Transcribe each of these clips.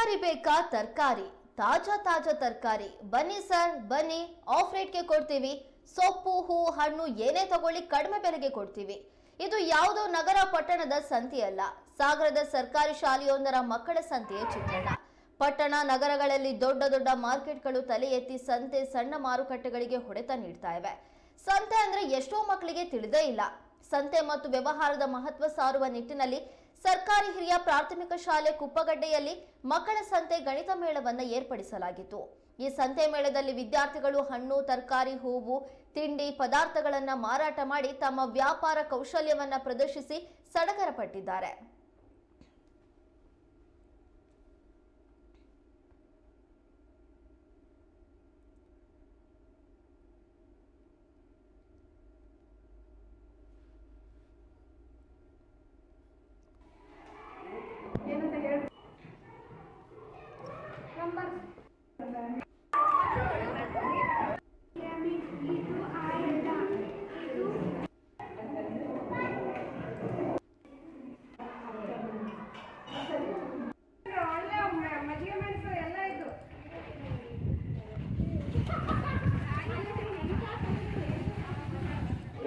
ತರಕಾರಿ ಬೇಕಾ? ತರಕಾರಿ ತಾಜಾ ತಾಜಾ ತರಕಾರಿ ಬನ್ನಿ ಸರ್, ಬನ್ನಿ, ಆಫ್ ರೇಟ್ಗೆ ಕೊಡ್ತೀವಿ. ಸೊಪ್ಪು, ಹೂ, ಹಣ್ಣು ಏನೇ ತಗೊಳ್ಳಿ ಕಡಿಮೆ ಬೆಲೆಗೆ ಕೊಡ್ತೀವಿ. ಇದು ಯಾವುದೋ ನಗರ ಪಟ್ಟಣದ ಸಂತೆಯಲ್ಲ, ಸಾಗರದ ಸರ್ಕಾರಿ ಶಾಲೆಯೊಂದರ ಮಕ್ಕಳ ಸಂತೆಯ ಚಿತ್ರಣ. ಪಟ್ಟಣ ನಗರಗಳಲ್ಲಿ ದೊಡ್ಡ ದೊಡ್ಡ ಮಾರ್ಕೆಟ್ಗಳು ತಲೆ ಎತ್ತಿ ಸಂತೆ, ಸಣ್ಣ ಮಾರುಕಟ್ಟೆಗಳಿಗೆ ಹೊಡೆತ ನೀಡ್ತಾ ಇವೆ. ಸಂತೆ ಅಂದ್ರೆ ಎಷ್ಟೋ ಮಕ್ಕಳಿಗೆ ತಿಳಿದೇ ಇಲ್ಲ. ಸಂತೆ ಮತ್ತು ವ್ಯವಹಾರದ ಮಹತ್ವ ಸಾರುವ ನಿಟ್ಟಿನಲ್ಲಿ ಸರ್ಕಾರಿ ಹಿರಿಯ ಪ್ರಾಥಮಿಕ ಶಾಲೆ ಕುಪ್ಪಗಡ್ಡೆಯಲ್ಲಿ ಮಕ್ಕಳ ಸಂತೆ ಗಣಿತ ಮೇಳವನ್ನು ಏರ್ಪಡಿಸಲಾಗಿತ್ತು. ಈ ಸಂತೆ ಮೇಳದಲ್ಲಿ ವಿದ್ಯಾರ್ಥಿಗಳು ಹಣ್ಣು, ತರಕಾರಿ, ಹೂವು, ತಿಂಡಿ ಪದಾರ್ಥಗಳನ್ನು ಮಾರಾಟ ಮಾಡಿ ತಮ್ಮ ವ್ಯಾಪಾರ ಕೌಶಲ್ಯವನ್ನ ಪ್ರದರ್ಶಿಸಿ ಸಡಗರಪಟ್ಟಿದ್ದಾರೆ.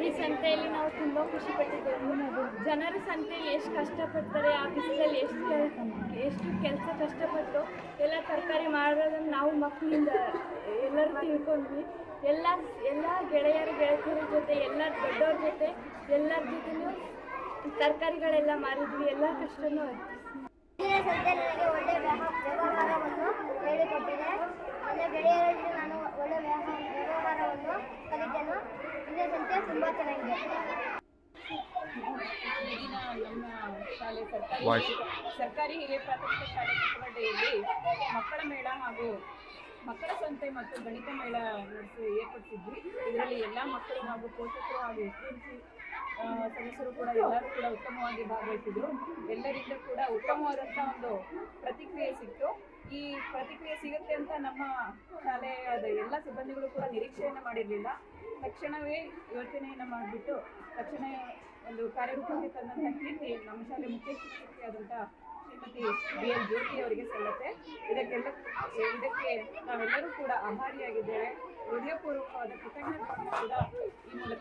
ಈ ಸಂತೆಯಲ್ಲಿ ನಾವು ತುಂಬ ಖುಷಿ ಪಟ್ಟಿದ್ದೇವೆ. ಜನರು ಸಂತೆಯಲ್ಲಿ ಎಷ್ಟು ಕಷ್ಟಪಡ್ತಾರೆ, ಆ ಬಿಸಿಲಲ್ಲಿ ಎಷ್ಟು ಕೆಲಸ ಕಷ್ಟಪಟ್ಟು ಎಲ್ಲ ತರಕಾರಿ ಮಾಡೋದನ್ನು ನಾವು ಮಕ್ಕಳಿಂದ ಎಲ್ಲರೂ ತಿಳ್ಕೊಂಡ್ವಿ. ಎಲ್ಲ ಗೆಳೆಯರ ಜೊತೆ, ಎಲ್ಲ ದೊಡ್ಡವ್ರ ಜೊತೆ, ಎಲ್ಲರ ಜೊತೆನೂ ತರಕಾರಿಗಳೆಲ್ಲ ಮಾರಿದ್ವಿ. ಎಲ್ಲ ಕಷ್ಟನೂ ಸಂತೆ ನನಗೆ ಒಳ್ಳೆ ವ್ಯವಹಾರವನ್ನು ಹೇಳಿಕೊಟ್ಟಿದೆ. ನನ್ನ ಗೆಳೆಯರಲ್ಲಿ ನಾನು ಒಳ್ಳೆ ವ್ಯವಹಾರವನ್ನು ಕಲಿತೆನು. ಇಲ್ಲಿನ ಸಂತೆ ತುಂಬ ಚೆನ್ನಾಗಿದೆ. ನಮ್ಮ ಶಾಲೆ ಸರ್ಕಾರಿ ಹಿರಿಯ ಪ್ರಾಥಮಿಕ ಶಾಲೆ ಕುಪ್ಪಗಡ್ಡೆಯಲ್ಲಿ ಮಕ್ಕಳ ಮೇಳ ಹಾಗೂ ಮಕ್ಕಳ ಸಂತೆ ಮತ್ತು ಗಣಿತ ಮೇಳ ಏರ್ಪಡಿಸಿದ್ವಿ. ಇದರಲ್ಲಿ ಎಲ್ಲ ಮಕ್ಕಳು ಹಾಗೂ ಪೋಷಕರು ಹಾಗೂ ಎಸ್ಡಿಎಂಸಿ ಸದಸ್ಯರು ಕೂಡ ಎಲ್ಲರೂ ಕೂಡ ಉತ್ತಮವಾಗಿ ಭಾಗವಹಿಸಿದ್ರು. ಎಲ್ಲರಿಂದ ಕೂಡ ಉತ್ತಮವಾದಂಥ ಒಂದು ಪ್ರತಿಕ್ರಿಯೆ ಸಿಕ್ತು. ಈ ಪ್ರತಿಕ್ರಿಯೆ ಸಿಗುತ್ತೆ ಅಂತ ನಮ್ಮ ಶಾಲೆಯ ಎಲ್ಲ ಸಿಬ್ಬಂದಿಗಳು ಕೂಡ ನಿರೀಕ್ಷೆಯನ್ನು ಮಾಡಿರಲಿಲ್ಲ. ತಕ್ಷಣವೇ ಯೋಚನೆಯನ್ನು ಮಾಡಿಬಿಟ್ಟು ತಕ್ಷಣ ಒಂದು ಕಾರ್ಯರೂಪಕ್ಕೆ ತಂದಂಥ ಕೀರ್ತಿ ನಮ್ಮ ಶಾಲೆ ಮುಖ್ಯ ಶಿಕ್ಷಕಿಯಾದಂಥ ಶ್ರೀಮತಿ BL ಜ್ಯೋತಿ ಅವರಿಗೆ ಸಲ್ಲುತ್ತೆ. ಇದಕ್ಕೆ ನಾವೆಲ್ಲರೂ ಕೂಡ ಆಭಾರಿಯಾಗಿದ್ದೇವೆ. ಹೃದಯಪೂರ್ವಕವಾದ ಕೃತಜ್ಞತೆ ಕೂಡ ಈ ಮೂಲಕ